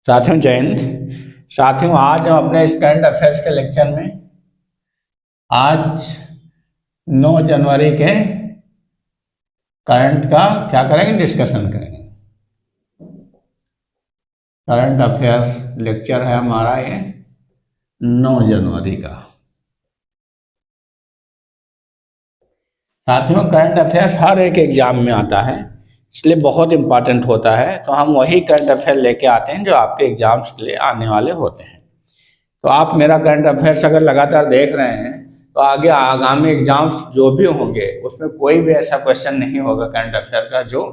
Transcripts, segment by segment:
साथियों जय हिंद। साथियों आज हम अपने इस करंट अफेयर्स के लेक्चर में आज 9 जनवरी के करंट का क्या करेंगे, डिस्कशन करेंगे। करंट अफेयर लेक्चर है हमारा ये 9 जनवरी का। साथियों करंट अफेयर्स हर एक एग्जाम में आता है, इसलिए बहुत इंपॉर्टेंट होता है। तो हम वही करंट अफेयर लेके आते हैं जो आपके एग्जाम्स के लिए आने वाले होते हैं। तो आप मेरा करंट अफेयर्स अगर लगातार देख रहे हैं तो आगे आगामी एग्जाम्स जो भी होंगे उसमें कोई भी ऐसा क्वेश्चन नहीं होगा करंट अफेयर का जो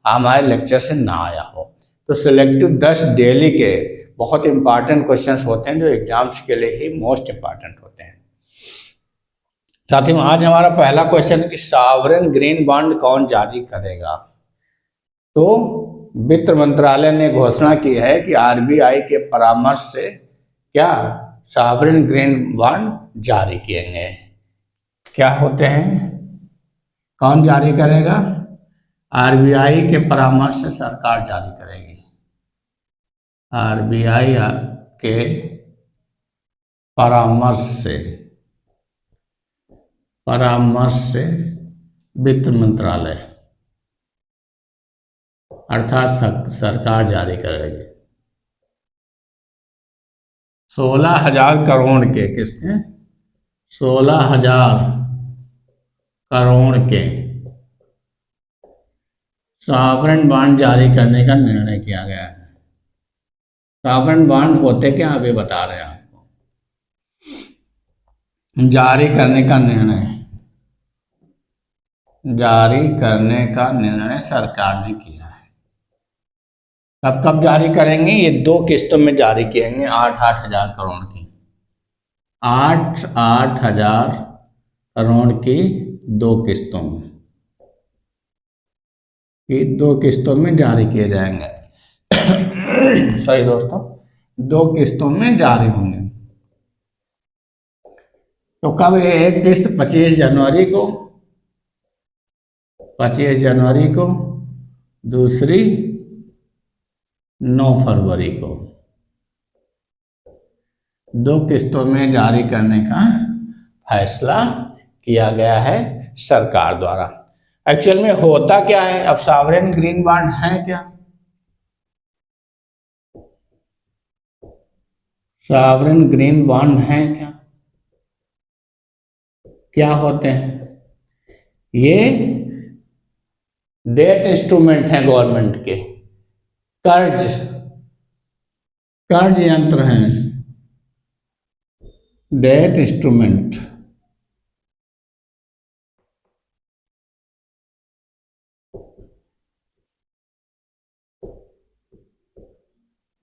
हमारे लेक्चर से ना आया हो। तो सिलेक्टिव 10 डेली के बहुत इंपॉर्टेंट क्वेश्चंस होते हैं जो एग्जाम्स के लिए ही मोस्ट इंपॉर्टेंट होते हैं। साथियों आज हमारा पहला क्वेश्चन है कि सॉवरेन ग्रीन बॉन्ड कौन जारी करेगा। तो वित्त मंत्रालय ने घोषणा की है कि आरबीआई के परामर्श से क्या सॉवरेन ग्रीन बॉन्ड जारी किएंगे। क्या होते हैं, कौन जारी करेगा? आरबीआई के परामर्श से सरकार जारी करेगी। आरबीआई के परामर्श से वित्त मंत्रालय अर्थात सरकार जारी करेगी। 16,000 करोड़ के किसके 16,000 करोड़ के सॉवरेन बॉन्ड जारी करने का निर्णय किया गया है। सॉवरेन बॉन्ड होते क्या अभी बता रहे हैं आपको। जारी करने का निर्णय सरकार ने किया है। कब जारी करेंगे? ये 2 किस्तों में जारी किएंगे 8-8 हजार करोड़ की। 8-8 हजार करोड़ की 2 किस्तों में, ये 2 किस्तों में जारी किए जाएंगे। सही दोस्तों, 2 किस्तों में जारी होंगे। तो कब? एक किस्त 25 जनवरी को, दूसरी 9 फरवरी को। 2 किस्तों में जारी करने का फैसला किया गया है सरकार द्वारा। एक्चुअल में होता क्या है, अब सॉवरेन ग्रीन बॉन्ड है क्या? सॉवरेन ग्रीन बॉन्ड है क्या होते हैं? ये डेट इंस्ट्रूमेंट है गवर्नमेंट के, कर्ज यंत्र हैं, debt instrument.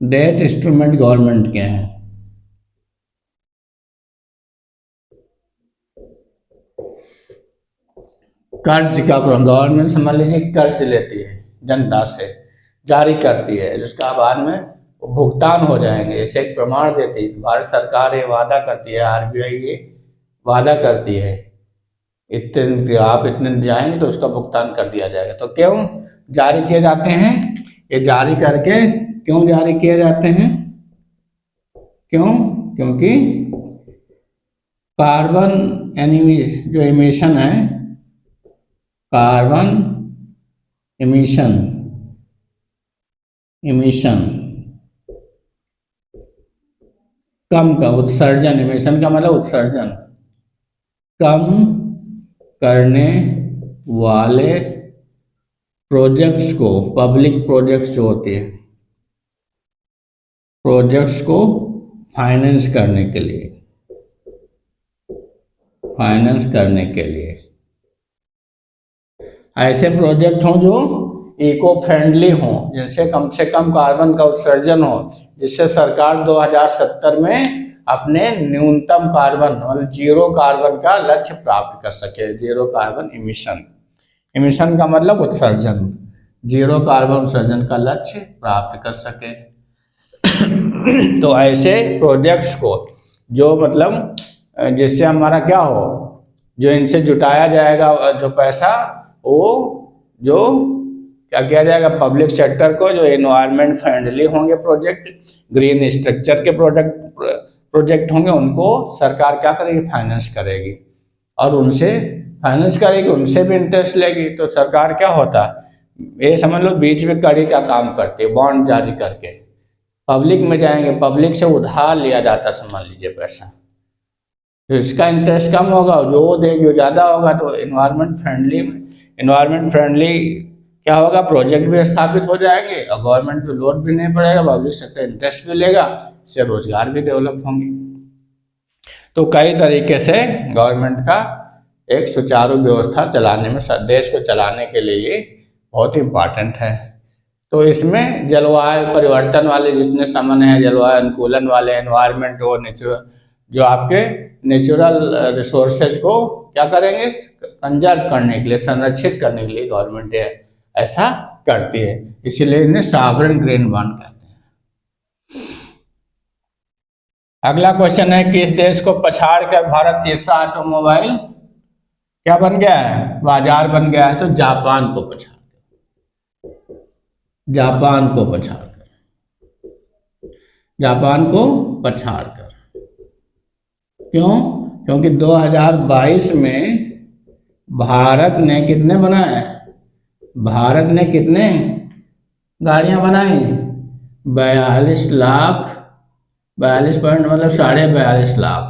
Debt instrument government के हैं। कर्ज का गवर्नमेंट समझ लीजिए कर्ज लेती है जनता से, जारी करती है, जिसका बाद में भुगतान हो जाएंगे। इसे एक प्रमाण देती है भारत सरकार, ये वादा करती है, आरबीआई ये वादा करती है इतने आप इतने जाएंगे तो उसका भुगतान कर दिया जाएगा। तो क्यों जारी किए जाते हैं? ये जारी करके क्यों जारी किए जाते हैं? क्योंकि कार्बन जो एमिशन है, कार्बन एमिशन कम का उत्सर्जन, एमिशन का मतलब उत्सर्जन कम करने वाले प्रोजेक्ट्स को, पब्लिक प्रोजेक्ट्स जो होते हैं, प्रोजेक्ट्स को फाइनेंस करने के लिए ऐसे प्रोजेक्ट हों जो इको फ्रेंडली हों, जिनसे कम से कम कार्बन का उत्सर्जन हो, जिससे सरकार 2070 में अपने न्यूनतम कार्बन मतलब 0 कार्बन का लक्ष्य प्राप्त कर सके। 0 कार्बन इमिशन का मतलब उत्सर्जन, 0 कार्बन उत्सर्जन का लक्ष्य प्राप्त कर सके। तो ऐसे प्रोजेक्ट्स को जो मतलब जिससे हमारा क्या हो, जो इनसे जुटाया जाएगा जो पैसा, वो जो क्या किया जाएगा, पब्लिक सेक्टर को जो एनवायरनमेंट फ्रेंडली होंगे प्रोजेक्ट, ग्रीन स्ट्रक्चर के प्रोजेक्ट होंगे, उनको सरकार क्या करेगी, फाइनेंस करेगी, और उनसे फाइनेंस करेगी, उनसे भी इंटरेस्ट लेगी। तो सरकार क्या होता है, ये समझ लो बीच में कड़ी का काम करती है, बॉन्ड जारी करके पब्लिक में जाएंगे, पब्लिक से उधार लिया जाता है, समझ लीजिए पैसा, तो इसका इंटरेस्ट कम होगा, जो वो देगी वो ज़्यादा होगा। तो इन्वायरमेंट फ्रेंडली क्या होगा, प्रोजेक्ट भी स्थापित हो जाएंगे और गवर्नमेंट पे लोड भी नहीं पड़ेगा, पब्लिक सेक्टर इंटरेस्ट भी लेगा, इससे रोजगार भी डेवलप होंगे। तो कई तरीके से गवर्नमेंट का एक सुचारू व्यवस्था चलाने में, देश को चलाने के लिए ये बहुत इम्पॉर्टेंट है। तो इसमें जलवायु परिवर्तन वाले जितने सामान हैं, जलवायु अनुकूलन वाले, एनवायरनमेंट और नेचुरल जो आपके नेचुरल रिसोर्सेज को क्या करेंगे, कंजर्व करने के लिए, संरक्षित करने के लिए गवर्नमेंट ऐसा करती है, इसीलिए इन्हें सॉवरेन ग्रीन बॉन्ड कहते हैं। अगला क्वेश्चन है, किस देश को पछाड़ कर भारत तीसरा ऑटोमोबाइल क्या बन गया है, बाजार बन गया है? तो जापान को पछाड़ कर, जापान को पछाड़ कर, जापान को पछाड़ कर। क्यों? क्योंकि 2022 में भारत ने कितने बनाए, भारत ने कितने गाड़ियां बनाई, 42 लाख, 42 पॉइंट मतलब 42.5 लाख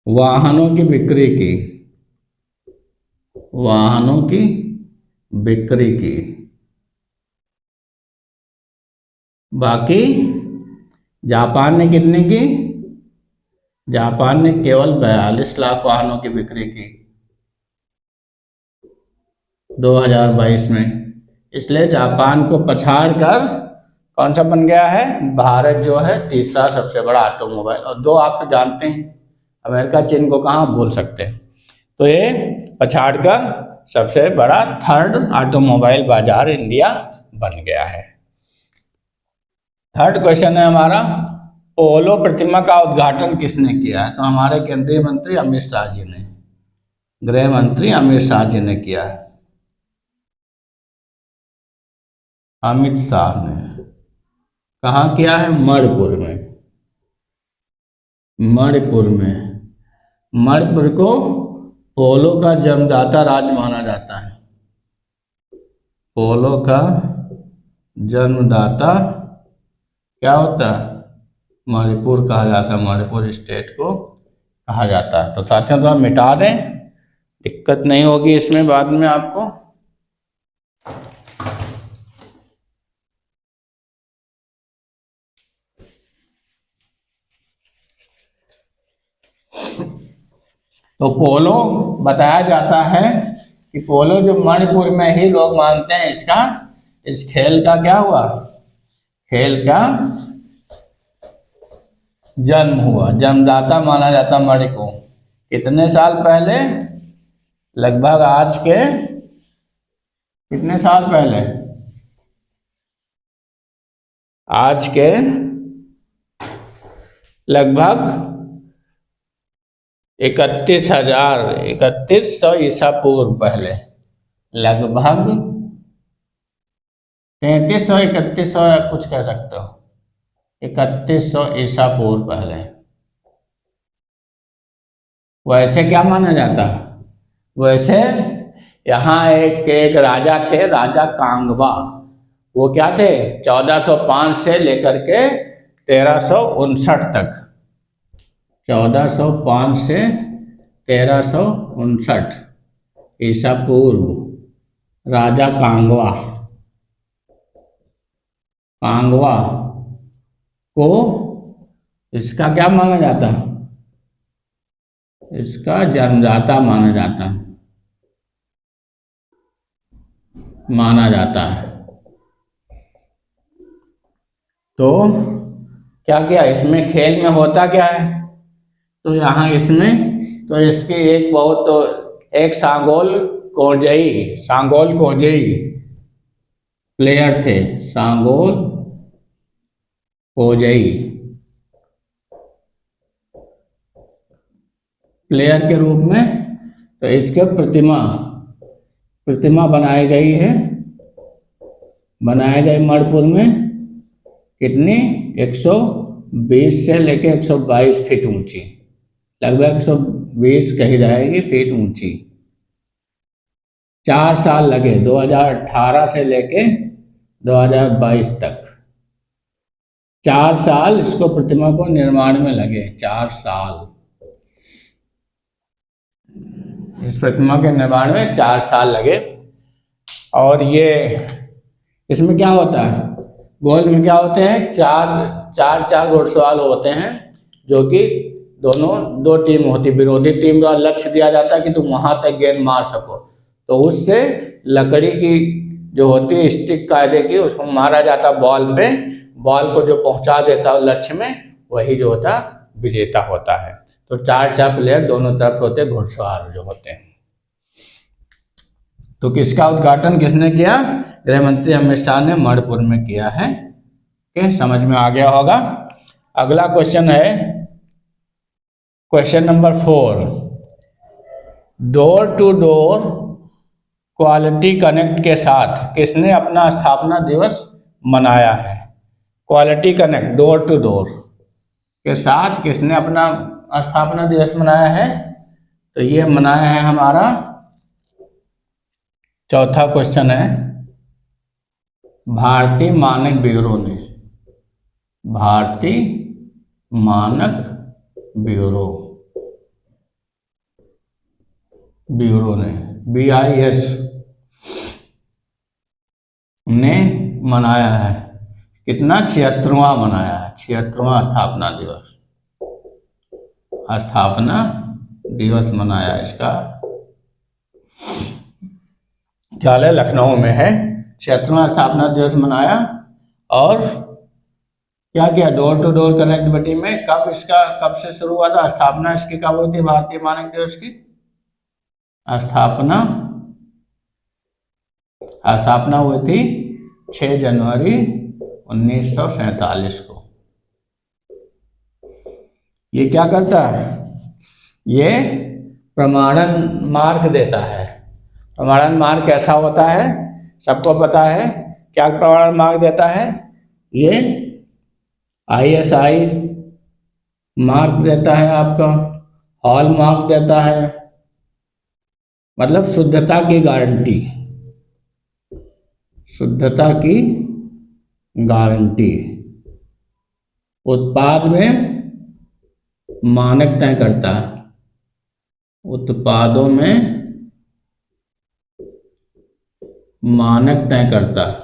वाहनों की बिक्री की, वाहनों की बिक्री की। बाकी जापान ने कितने की, जापान ने केवल 42 लाख वाहनों की बिक्री की 2022 में। इसलिए जापान को पछाड़ कर कौन सा बन गया है, भारत जो है तीसरा सबसे बड़ा ऑटोमोबाइल। और दो आप तो जानते हैं, अमेरिका चीन को कहाँ भूल सकते हैं। तो ये पछाड़ कर सबसे बड़ा थर्ड ऑटोमोबाइल बाजार इंडिया बन गया है। थर्ड क्वेश्चन है हमारा, पोलो प्रतिमा का उद्घाटन किसने किया है? तो हमारे केंद्रीय मंत्री अमित शाह जी ने, गृह मंत्री अमित शाह जी ने किया है, अमित शाह ने। कहाँ किया है? मणिपुर में, मणिपुर में। मणिपुर को पोलो का जन्मदाता राज्य माना जाता है, पोलो का जन्मदाता क्या होता है, मणिपुर कहा जाता है, मणिपुर स्टेट को कहा जाता है। तो साथियों तो आप मिटा दें, दिक्कत नहीं होगी इसमें बाद में आपको। तो पोलो बताया जाता है कि पोलो जो मणिपुर में ही लोग मानते हैं, इसका, इस खेल का क्या हुआ, खेल का जन्म हुआ, जन्मदाता माना जाता मणिपुर। कितने साल पहले? लगभग आज के कितने साल पहले? आज के लगभग 3100 ईसा पूर्व पहले, लगभग 3300 3100 कुछ कह सकते हो, 3100 ईसा पूर्व पहले। वैसे क्या माना जाता है, वैसे यहाँ एक राजा थे, राजा कांगबा। वो क्या थे, 1405 से लेकर के 1359 तक, 1405 से 1359 ईसा पूर्व राजा कांगवा, कांगवा को इसका क्या माना जाता, इसका जन्मदाता माना जाता, माना जाता है। तो क्या क्या इसमें खेल में होता क्या है, तो यहाँ इसमें तो इसके एक बहुत तो एक सांगोल कोजेई प्लेयर थे, सांगोल कोजेई प्लेयर के रूप में। तो इसके प्रतिमा प्रतिमा बनाई गई है, बनाए गए मणिपुर में कितनी 120 से लेके 122 फीट ऊंची, लगभग 120 कही जाएगी फीट ऊंची। 4 साल लगे 2018 से लेके 2022 तक, 4 साल इसको प्रतिमा को निर्माण में लगे, 4 साल इस प्रतिमा के निर्माण में 4 साल लगे। और ये इसमें क्या होता है, गोल में क्या होते हैं, चार घुड़सवार होते हैं, जो कि दो टीम होती, विरोधी टीम का लक्ष्य दिया जाता है कि तुम वहां तक गेंद मार सको, तो उससे लकड़ी की जो होती है स्टिक कायदे की, उसको मारा जाता बॉल पे, बॉल को जो पहुंचा देता है लक्ष्य में, वही जो होता विजेता होता है। तो 4 प्लेयर दोनों तरफ होते, घुड़सवार जो होते हैं। तो किसका उद्घाटन किसने किया, गृह मंत्री अमित शाह ने मणिपुर में किया है। के समझ में आ गया होगा। अगला क्वेश्चन है question number 4, door to door quality connect के साथ किसने अपना स्थापना दिवस मनाया है। Quality connect door to door के साथ किसने अपना स्थापना दिवस मनाया है, तो ये मनाया है हमारा चौथा क्वेश्चन है भारतीय मानक ब्यूरो ने, भारतीय मानक ब्यूरो ने BIS ने मनाया है, कितना 76वां मनाया है, 76वां स्थापना दिवस मनाया। इसका मुख्यालय लखनऊ में है, 76वां स्थापना दिवस मनाया। और क्या किया, डोर टू डोर कनेक्टिविटी में कब से शुरू हुआ था स्थापना इसकी, कब हुई थी भारतीय मानक दिवस की स्थापना हुई थी 6 जनवरी 1947 को। ये क्या करता है, ये प्रमाणन मार्क देता है। प्रमाणन मार्क कैसा होता है सबको पता है, क्या प्रमाणन मार्क देता है, ये ISI मार्क देता है, आपका हॉल मार्क देता है, मतलब शुद्धता की गारंटी, शुद्धता की गारंटी। उत्पाद में मानक तय करता है, उत्पादों में मानक तय करता है।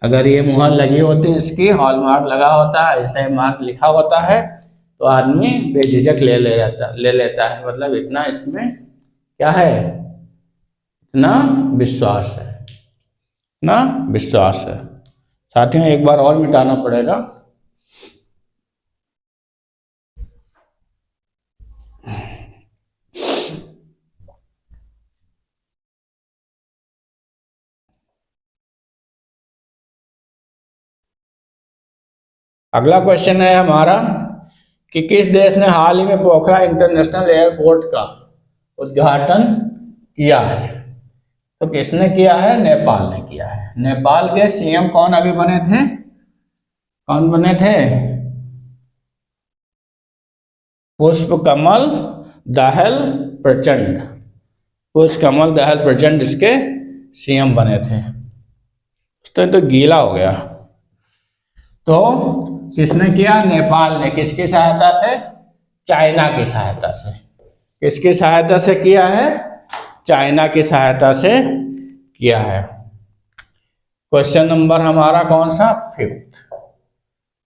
अगर ये मुहर लगी होती है, इसकी हॉलमार्क लगा होता है, ऐसा मार्क लिखा होता है, तो आदमी बेझिझक ले लेता है, मतलब इतना इसमें क्या है, इतना विश्वास है, इतना विश्वास है। साथियों एक बार और मिटाना पड़ेगा, अगला क्वेश्चन है हमारा कि किस देश ने हाल ही में पोखरा इंटरनेशनल एयरपोर्ट का उद्घाटन किया है। तो किसने किया है, नेपाल ने किया है। नेपाल के CM कौन अभी बने थे, कौन बने थे, पुष्पकमल दाहाल प्रचंड, पुष्पकमल दाहाल प्रचंड इसके CM बने थे। तो गीला हो गया। तो किसने किया, नेपाल ने, किसकी सहायता से, चाइना की सहायता से। किसकी सहायता से किया है, चाइना की सहायता से किया है। क्वेश्चन नंबर हमारा कौन सा, 5th।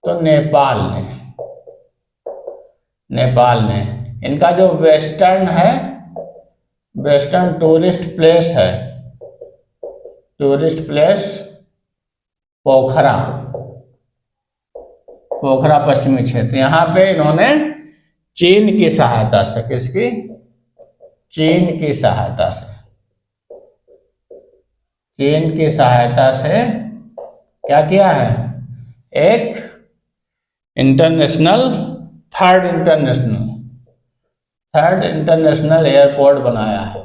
तो नेपाल ने इनका जो वेस्टर्न है, वेस्टर्न टूरिस्ट प्लेस है, टूरिस्ट प्लेस पोखरा पश्चिमी क्षेत्र, यहाँ पे इन्होंने चीन की सहायता से, किसकी, चीन की सहायता से क्या किया है, एक third international third international airport बनाया है?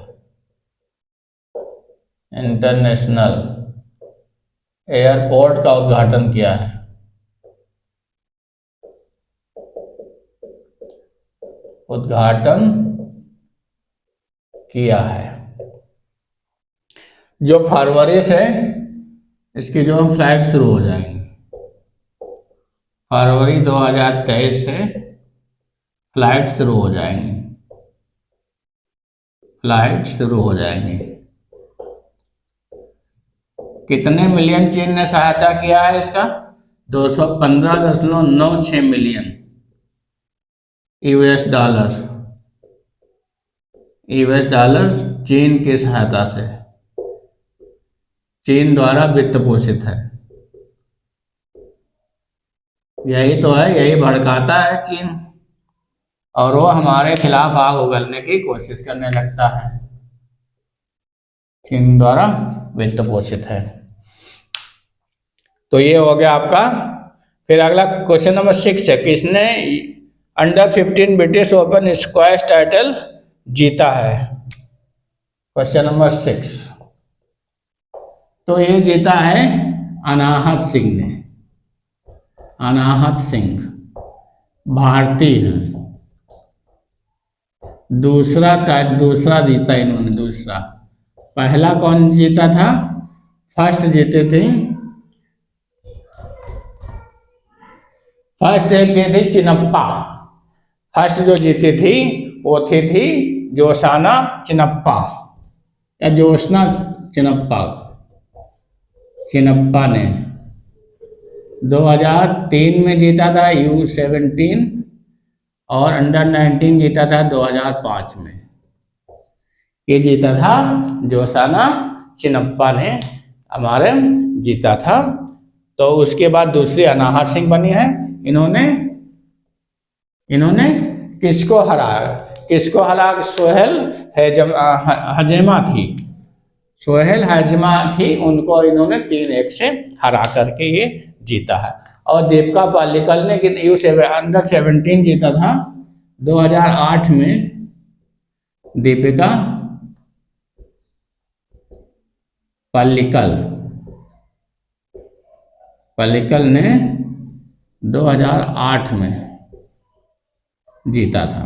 इंटरनेशनल एयरपोर्ट का उद्घाटन किया है? उद्घाटन किया है। जो फरवरी से इसकी जो फ्लाइट शुरू हो जाएंगी, फरवरी 2023 से फ्लाइट शुरू हो जाएंगी, फ्लाइट शुरू हो जाएंगी। कितने मिलियन चीन ने सहायता किया है इसका? 215.96 मिलियन यूएस डॉलर चीन की सहायता से, चीन द्वारा वित्त पोषित है। यही तो है, यही भड़काता है चीन, और वो हमारे खिलाफ आग उगलने की कोशिश करने लगता है। चीन द्वारा वित्त पोषित है। तो ये हो गया आपका। फिर अगला क्वेश्चन नंबर 6 है, किसने under 15 British open squash title जीता है? Question number 6। तो ये जीता है अनाहत सिंह ने। अनाहत सिंह भारतीय है। दूसरा जीता इन्होंने, दूसरा। पहला कौन जीता था? फर्स्ट जीते थे, फर्स्ट एक गई थी चिनप्पा। फर्स्ट जो जीती थी वो थी जोशाना चिनप्पा या जोशना चिनप्पा ने 2003 में जीता था U17, और अंडर 19 जीता था 2005 में। ये जीता था जोशाना चिनप्पा ने हमारे जीता था। तो उसके बाद दूसरी अनाहत सिंह बनी है। इन्होंने किसको हरा? सोहेल हजेमा थी। सोहेल हजेमा थी, उनको इन्होंने 3-1 से हरा करके ये जीता है। और दीपिका पाल्लिकल ने अंडर 17 जीता था 2008 में। दीपिका पाल्लिकल ने 2008 में जीता था।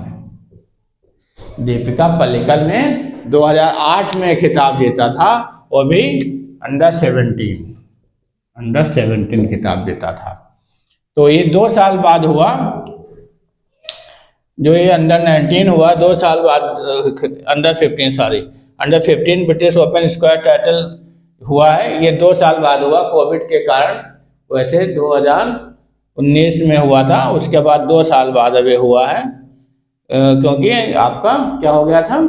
दीपिका पाल्लिकल ने 2008 में खिताब जीता था, वो भी अंडर 17 खिताब जीता था। तो ये 2 साल बाद हुआ, जो ये अंडर 19 हुआ 2 साल बाद। Under 15 British open square title हुआ है, ये 2 साल बाद हुआ कोविड के कारण। वैसे 2019 में हुआ था, उसके बाद 2 साल बाद अभी हुआ है, क्योंकि आपका क्या हो गया था?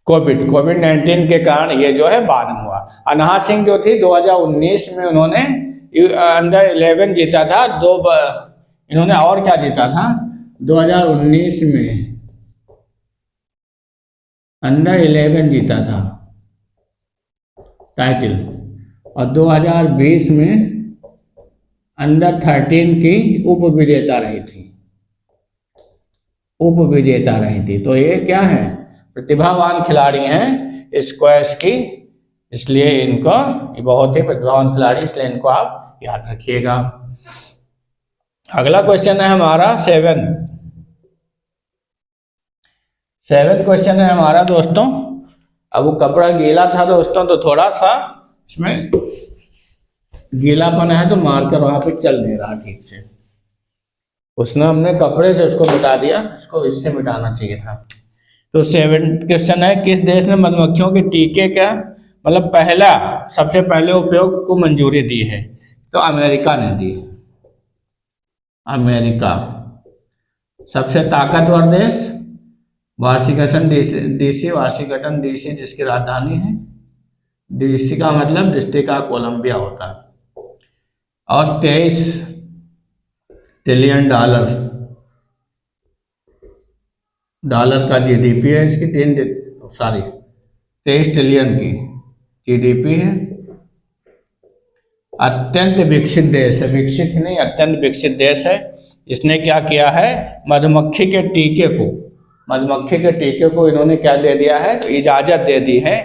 कोविड-19 के कारण ये जो है बाद में हुआ। अनाहत सिंह जो थी 2019 में उन्होंने अंडर 11 जीता था। इन्होंने और क्या जीता था? 2019 में अंडर 11 जीता था टाइटल, और 2020 में अंडर 13 की उप विजेता रही थी। तो ये क्या है? प्रतिभावान खिलाड़ी हैं स्क्वैश की, इसलिए इनको बहुत ही प्रतिभावान खिलाड़ी, इसलिए इनको आप याद रखिएगा। अगला क्वेश्चन है हमारा 7 क्वेश्चन है हमारा दोस्तों। अब वो कपड़ा गीला था दोस्तों, तो थोड़ा सा इसमें गीलापन है, तो मार्कर वहां पे चल नहीं रहा ठीक से। उसने हमने कपड़े से उसको मिटा दिया, इसको इससे मिटाना चाहिए था। तो 7 क्वेश्चन है, किस देश ने मधुमक्खियों के टीके का सबसे पहले उपयोग को मंजूरी दी है? तो अमेरिका ने दी है। अमेरिका। सबसे ताकतवर देश? वाशिंगटन डीसी, जिसकी राजधानी है। डीसी का मतलब डिस्ट्रिक्ट ऑफ कोलंबिया होता है। और 23 ट्रिलियन डॉलर का जीडीपी है इसकी। 23 ट्रिलियन की जीडीपी है। अत्यंत विकसित देश है, विकसित ही नहीं, अत्यंत विकसित देश है। इसने क्या किया है, मधुमक्खी के टीके को इन्होंने क्या दे दिया है, तो इजाज़त दे दी है।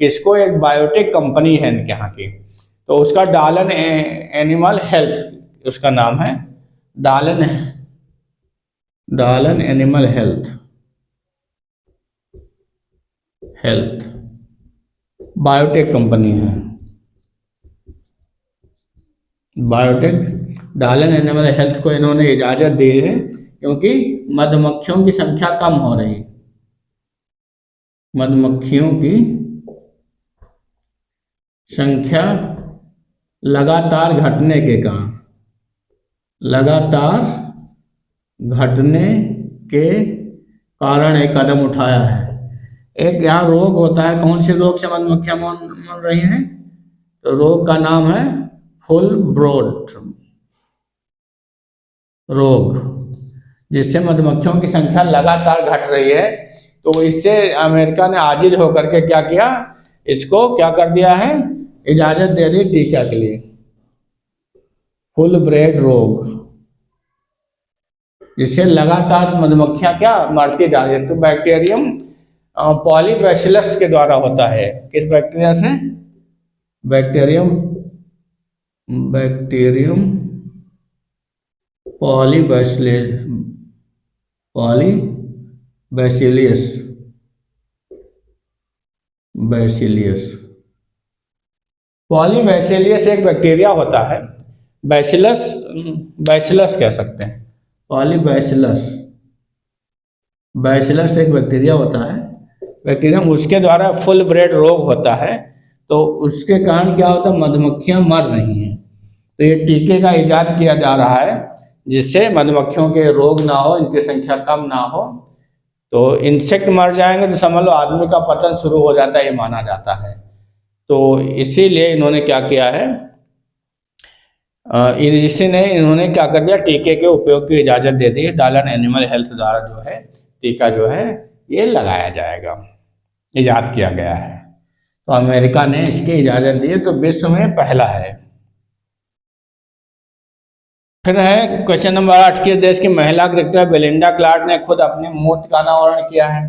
किसको, एक बायोटेक कंपनी है इनके यहाँ की, तो उसका डालन एनिमल हेल्थ उसका नाम है, डालन एनिमल हेल्थ बायोटेक कंपनी है, बायोटेक डालन एनिमल हेल्थ को इन्होंने इजाज़त दी है, क्योंकि मधुमक्खियों की संख्या कम हो रही, मधुमक्खियों की संख्या लगातार घटने के कारण एक कदम उठाया है। एक यहाँ रोग होता है, कौन से रोग से मधुमक्खियां मर रही हैं, तो रोग का नाम है फुल ब्रोड रोग, जिससे मधुमक्खियों की संख्या लगातार घट रही है। तो इससे अमेरिका ने आजिज होकर के क्या किया, इसको क्या कर दिया है, इजाज़त दे दी टीका के लिए, फुल ब्रेड रोग, जिससे लगातार मधुमक्खियां क्या मरती जा रही है। तो बैक्टीरियम पॉलीबैसिलस के द्वारा होता है, किस बैक्टीरिया से, बैक्टीरियम पॉलीबैसिलियस एक बैक्टीरिया होता है, बैसिलस कह सकते हैं, बैसिलस एक बैक्टीरिया होता है, बैक्टीरियम, उसके द्वारा फुल ब्रेड रोग होता है। तो उसके कारण क्या होता है, मधुमक्खियां मर रही हैं। तो ये टीके का इजाद किया जा रहा है, जिससे मधुमक्खियों के रोग ना हो, इनकी संख्या कम ना हो। तो इंसेक्ट मर जाएंगे तो समझ लो आदमी का पतन शुरू हो जाता है, ये माना जाता है। तो इसीलिए इन्होंने क्या किया है, इन्होंने क्या कर दिया, टीके के उपयोग की इजाज़त दे दी। डालन एनिमल हेल्थ द्वारा जो है टीका जो है ये लगाया जाएगा, इजाद किया गया है। तो अमेरिका ने इसकी इजाज़त दी है, तो विश्व में पहला है। फिर है क्वेश्चन नंबर 8, किस देश की महिला क्रिकेटर बेलिंडा क्लार्क ने खुद अपनी मूर्ति का अनावरण किया है?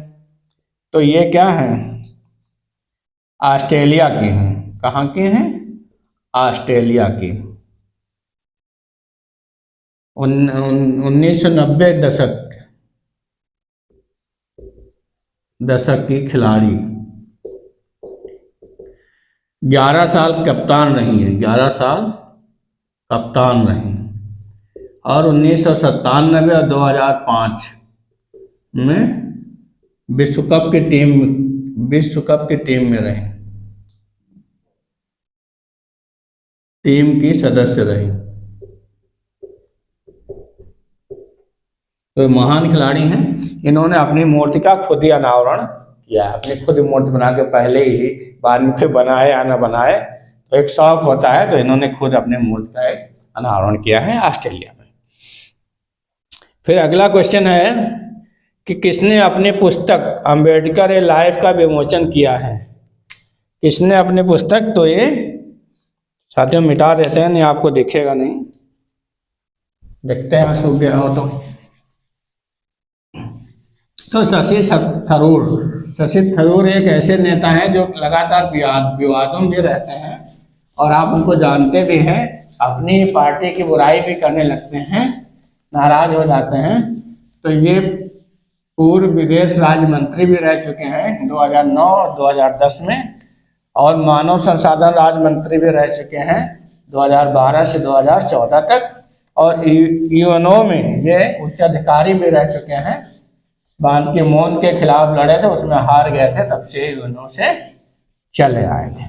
तो ये क्या है, ऑस्ट्रेलिया की हैं। कहाँ की हैं? ऑस्ट्रेलिया की। 1990 दशक की खिलाड़ी, 11 साल कप्तान रही है, 11 साल कप्तान रही, और 1997 और 2005 में विश्व कप की टीम में रही, टीम की सदस्य रही। तो महान खिलाड़ी हैं, इन्होंने अपनी मूर्ति का खुद ही अनावरण किया है, अपनी खुद मूर्ति बना के, पहले ही बाद में कोई बनाए या ना बनाए, तो एक शौक होता है, तो इन्होंने खुद अपने मूर्ति का एक अनावरण किया है ऑस्ट्रेलिया में। फिर अगला क्वेश्चन है कि किसने अपनी पुस्तक अंबेडकर ए लाइफ का विमोचन किया है? किसने अपनी पुस्तक, तो ये साथियों मिटा देते हैं, नहीं आपको दिखेगा नहीं, देखते हैं सूख गया हो तो शशि थरूर एक ऐसे नेता हैं जो लगातार विवादों में रहते हैं, और आप उनको जानते भी हैं, अपनी पार्टी की बुराई भी करने लगते हैं, नाराज हो जाते हैं। तो ये पूर्व विदेश राज्य मंत्री भी रह चुके हैं 2009 और 2010 में, और मानव संसाधन राज्य मंत्री भी रह चुके हैं 2012 से 2014 तक, और यूएनओ में ये उच्चाधिकारी भी रह चुके हैं। बान की मून के खिलाफ लड़े थे, उसमें हार गए थे, तब से यूएनओ से चले आए थे।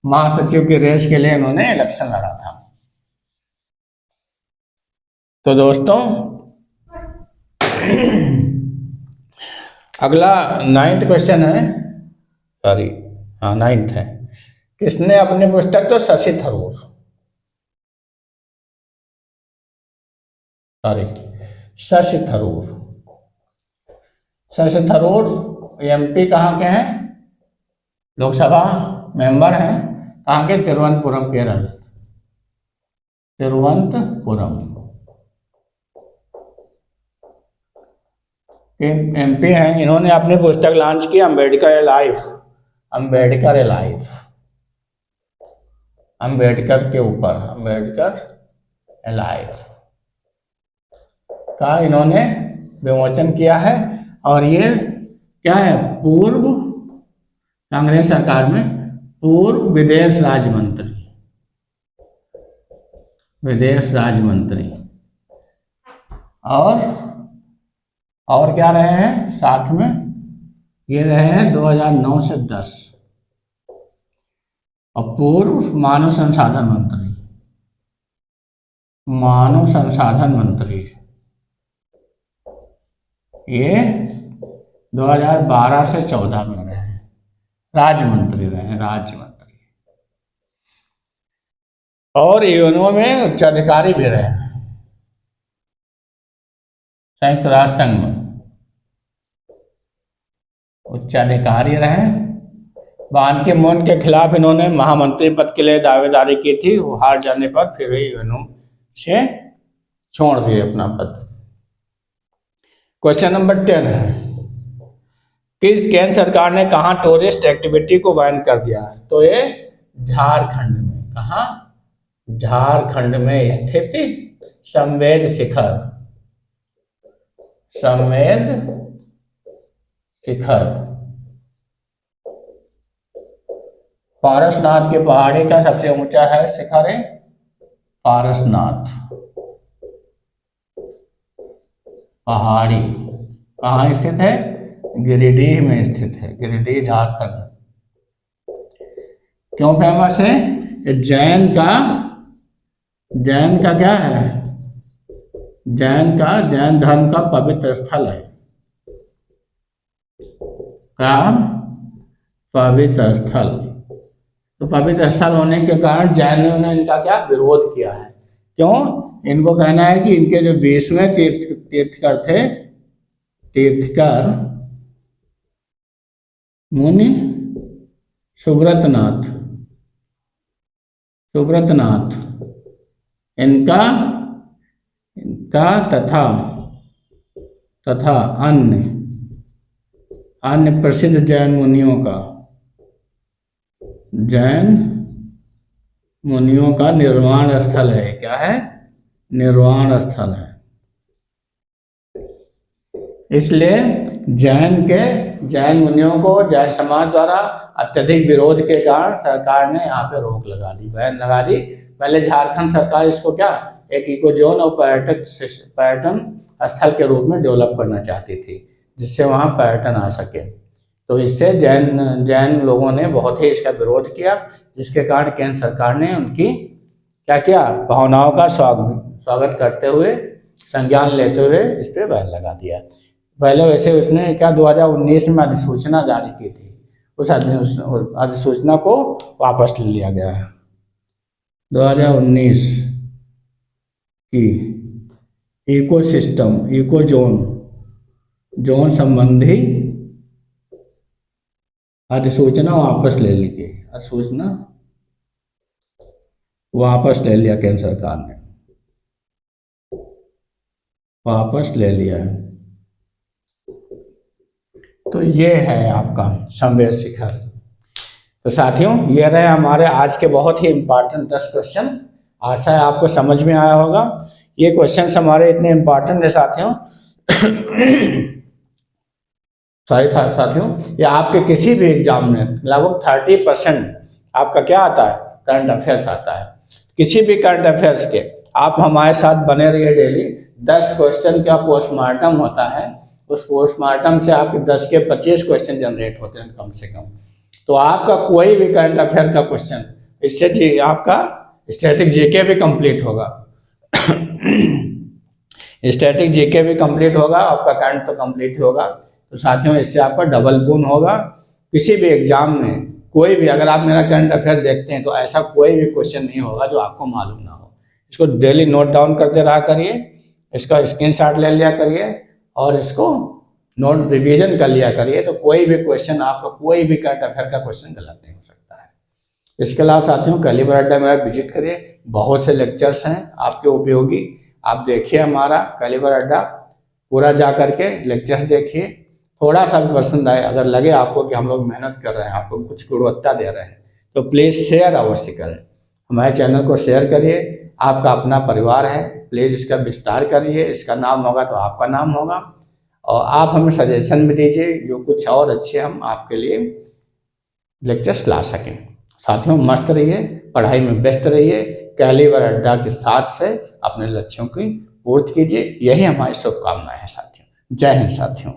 महासचिव की रेस के लिए इन्होंने इलेक्शन लड़ा था। तो दोस्तों अगला 9th क्वेश्चन है, सॉरी हाँ 9th है, किसने अपनी पुस्तक, तो शशि थरूर एमपी कहाँ के हैं, लोकसभा मेंबर हैं, कहाँ के, तिरुवनंतपुरम, केरल, तिरुवनंतपुरम। MP हैं, इन्होंने अपनी पुस्तक लॉन्च की अम्बेडकर ए लाइफ, अम्बेडकर ए लाइफ, अम्बेडकर के ऊपर, अम्बेडकर ए लाइफ का इन्होंने विमोचन किया है। और ये क्या है, पूर्व कांग्रेस सरकार में पूर्व विदेश राज्य मंत्री, विदेश राज्य मंत्री। और क्या रहे हैं साथ में, ये रहे हैं 2009 से 10, और पूर्व मानव संसाधन मंत्री, मानव संसाधन मंत्री ये 2012 से 14 में रहे हैं, राज्य मंत्री रहे हैं, राज्य मंत्री। और यूएनओ में उच्चाधिकारी भी रहे हैं, संयुक्त राष्ट्र संघ में उच्चाधिकारी रहे। बान की मून के खिलाफ इन्होंने महामंत्री पद के लिए दावेदारी की थी, वो हार जाने पर फिर यूएनओ से छोड़ दिए अपना पद। क्वेश्चन नंबर 10 है, किस केंद्र सरकार ने कहाँ टूरिस्ट एक्टिविटी को बैन कर दिया? तो ये झारखंड में, कहाँ, झारखंड में स्थित संवेद शिखर, संवेद शिखर, पारसनाथ के पहाड़ी का सबसे ऊंचा है शिखर है पारसनाथ पहाड़ी। कहाँ स्थित है? गिरिडीह में स्थित है, गिरिडीह झारखंड। क्यों फेमस है? जैन का क्या है? जैन धर्म का पवित्र स्थल है। का पवित्र स्थल, तो पवित्र स्थल होने के कारण जैनों ने इनका क्या विरोध किया है। क्यों? इनको कहना है कि इनके जो 20वें तीर्थकर थे, तीर्थकर मुनि सुब्रतनाथ, इनका तथा अन्य प्रसिद्ध जैन मुनियों का निर्वाण स्थल है। क्या है? निर्वाण स्थल है। इसलिए जैन मुनियों को जैन समाज द्वारा अत्यधिक विरोध के कारण सरकार ने यहाँ पे रोक लगा दी, बैन लगा दी। पहले झारखंड सरकार इसको क्या एक इको जोन और पर्यटन स्थल के रूप में डेवलप करना चाहती थी, जिससे वहाँ पर्यटन आ सके। तो इससे जैन लोगों ने बहुत ही इसका विरोध किया, जिसके कारण केंद्र सरकार ने उनकी क्या किया, भावनाओं का स्वागत करते हुए, संज्ञान लेते हुए इस पर बैन लगा दिया। पहले वैसे उसने क्या 2019 में अधिसूचना जारी की थी, उस अधिसूचना को वापस ले लिया गया है। 2019 की इको जोन संबंधी अधिसूचना वापस ले ली गई। अधिसूचना वापस ले लिया, केंद्र सरकार ने वापस ले लिया है। तो ये है आपका संवेद शिखर। तो साथियों, ये रहे हमारे आज के बहुत ही इम्पोर्टेंट 10 क्वेश्चन। आशा है आपको समझ में आया होगा। ये क्वेश्चन हमारे इतने इम्पोर्टेंट है साथियों ये आपके किसी भी एग्जाम में लगभग 30% आपका क्या आता है, करंट अफेयर्स आता है। किसी भी करंट अफेयर्स के आप हमारे साथ बने रहिए। डेली 10 क्वेश्चन का पोस्टमार्टम होता है, उस पोस्टमार्टम से आपके 10 के 25 क्वेश्चन जनरेट होते हैं कम से कम। तो आपका कोई भी करंट अफेयर का क्वेश्चन, इससे आपका स्टैटिक जीके भी कंप्लीट होगा स्टैटिक जीके भी कंप्लीट होगा, आपका करंट तो कंप्लीट होगा। तो साथियों, इससे आपका डबल बोन होगा। किसी भी एग्जाम में कोई भी, अगर आप मेरा करंट अफेयर देखते हैं तो ऐसा कोई भी क्वेश्चन नहीं होगा जो आपको मालूम ना हो। इसको डेली नोट डाउन करते रहा करिए, इसका स्क्रीनशॉट ले लिया करिए और इसको नोट रिवीजन कर लिया करिए। तो कोई भी क्वेश्चन, आपका कोई भी करंट अफेयर का क्वेश्चन गलत नहीं हो सकता है। इसके अलावा साथियों, कैलिबर अड्डा मेरा विजिट करिए, बहुत से लेक्चर्स हैं आपके उपयोगी। आप देखिए हमारा कैलिबर अड्डा पूरा जा करके लेक्चर्स देखिए। थोड़ा सा भी पसंद आए, अगर लगे आपको कि हम लोग मेहनत कर रहे हैं, आपको कुछ गुणवत्ता दे रहे हैं, तो प्लीज़ शेयर अवश्य करें। हमारे चैनल को शेयर करिए, आपका अपना परिवार है, प्लीज़ इसका विस्तार करिए। इसका नाम होगा तो आपका नाम होगा। और आप हमें सजेशन भी दीजिए जो कुछ और अच्छे हम आपके लिए लेक्चर्स ला सकें। साथियों, मस्त रहिए, पढ़ाई में व्यस्त रहिए, कैलिबर अड्डा के साथ से अपने लक्ष्यों की पूर्ति कीजिए। यही हमारी शुभकामनाएं हैं साथियों। जय हिंद साथियों।